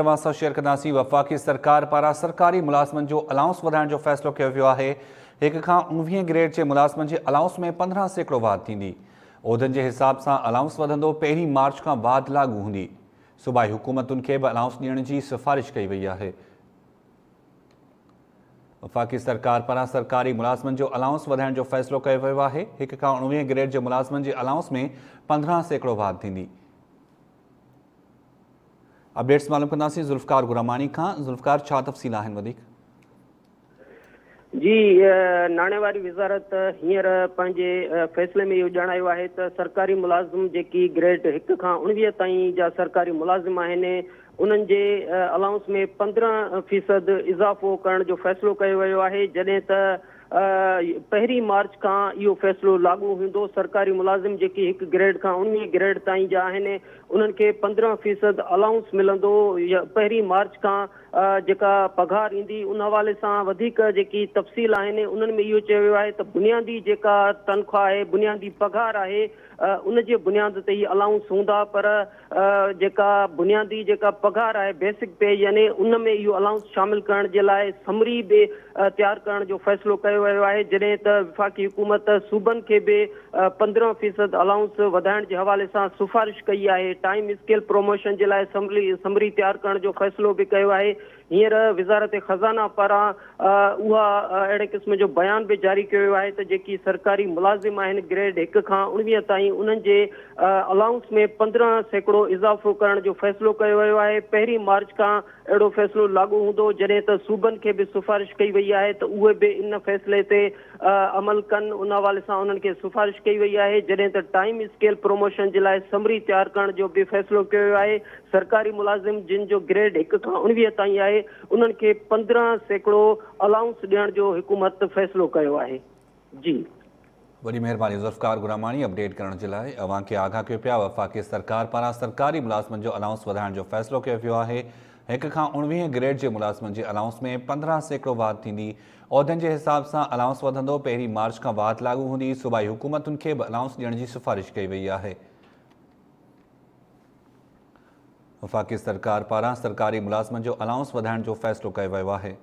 सां शेयर कंदासीं। वफ़ाक़ी सरकार पारां सरकारी मुलाज़िमनि जो अलाउंस वधाइण जो फ़ैसिलो कयो वियो आहे। 1 खां 19 ग्रेड जे मुलाज़िमनि जे अलाउंस में 15% वाध थींदी। उहिदनि जे हिसाब सां अलाउंस वधंदो 1 मार्च खां वाध लागू हूंदी। सूबाई हुकूमतुनि खे बि अलाउंस ॾियण जी सिफ़ारिश कई वई आहे। वफ़ाक़ी सरकार पारां सरकारी मुलाज़िमनि जो अलाउंस वधाइण जो फ़ैसिलो कयो वियो आहे। 1 खां 19 ग्रेड जे मुलाज़िमनि जे अलाउंस में 15% वाध थींदी। अपडेट्स मालूम कंदासीं ज़ुल्फ़कार गुरामानी खां। ज़ुल्फ़कार, छा तफ़सील आहिनि वधीक? जी, नाणे वारी वज़ारत हींअर पंहिंजे फ़ैसिले में इहो ॼाणायो आहे त सरकारी मुलाज़िम जेकी ग्रेड 1 खां 19 ताईं जा सरकारी मुलाज़िम आहिनि उन्हनि जे अलाउंस में 15% इज़ाफ़ो करण जो फ़ैसिलो कयो वियो आहे। जॾहिं त 1 मार्च खां इहो फ़ैसिलो लागू हूंदो। सरकारी मुलाज़िम जेकी 1 ग्रेड खां 19 ग्रेड ताईं जा आहिनि उन्हनि खे 15% अलाउंस मिलंदो। 1 मार्च खां जेका पघार ईंदी उन हवाले सां वधीक जेकी तफ़सील आहिनि उन्हनि में इहो चयो वियो आहे त बुनियादी जेका तनख़्वाह आहे, बुनियादी पघार आहे, उन जे बुनियाद ते ई अलाउंस हूंदा। पर जेका बुनियादी जेका पघार आहे, बेसिक पे, यानी उन में इहो अलाउंस शामिल करण जे लाइ समरी बि तयारु करण जो फ़ैसिलो कयो वियो आहे। जॾहिं त वफ़ाक़ी हुकूमत सूबनि खे बि 15% अलाउंस वधाइण जे हवाले सां सिफ़ारिश कई आहे। टाइम स्केल प्रमोशन जे लाइ समरी तयारु करण जो फ़ैसिलो बि कयो आहे। हींअर वज़ारत ख़ज़ाना पारां उहा अहिड़े क़िस्म जो बयान बि जारी कयो वियो आहे त जेकी सरकारी मुलाज़िम आहिनि ग्रेड 1 खां 19 ताईं उन्हनि जे अलाउंस में 15% इज़ाफ़ो करण जो फ़ैसिलो कयो वियो आहे। 1 मार्च खां अहिड़ो फ़ैसिलो लागू हूंदो। जॾहिं त सूबनि खे बि सिफ़ारिश कई वई आहे त उहे बि इन फ़ैसिले ते अमल कनि। उन हवाले सां उन्हनि खे सिफ़ारिश कई वई आहे। जॾहिं त टाइम स्केल प्रमोशन जे लाइ समरी तयारु करण जो बि फ़ैसिलो कयो वियो आहे। सरकारी मुलाज़िम जिन जो ग्रेड 1 खां 19 ताईं आहे उन्हनि खे 15% अलाउंस ॾियण जो हुकूमत फ़ैसिलो कयो आहे। जी, वॾी महिरबानी ज़ुल्फ़कार गुरामानी अपडेट करण जे लाइ। अवां खे आगाह कयो पिया। वफ़ाक़ी सरकार पारां सरकारी मुलाज़िमनि जो अलाउंस वधाइण जो फ़ैसिलो कयो वियो आहे। 1 खां 19 ग्रेड जे मुलाज़िमनि जे अलाउंस में 15% वाध थींदी। उहिदनि जे हिसाब सां अलाउंस वधंदो 1 मार्च खां वाध लागू हूंदी। सूबाई हुकूमतुनि खे बि अलाउंस ॾियण जी सिफ़ारिश कई वई आहे। वफ़ाक़ी सरकार पारां सरकारी मुलाज़िमनि जो अलाउंस वधाइण जो फ़ैसिलो कयो वियो आहे।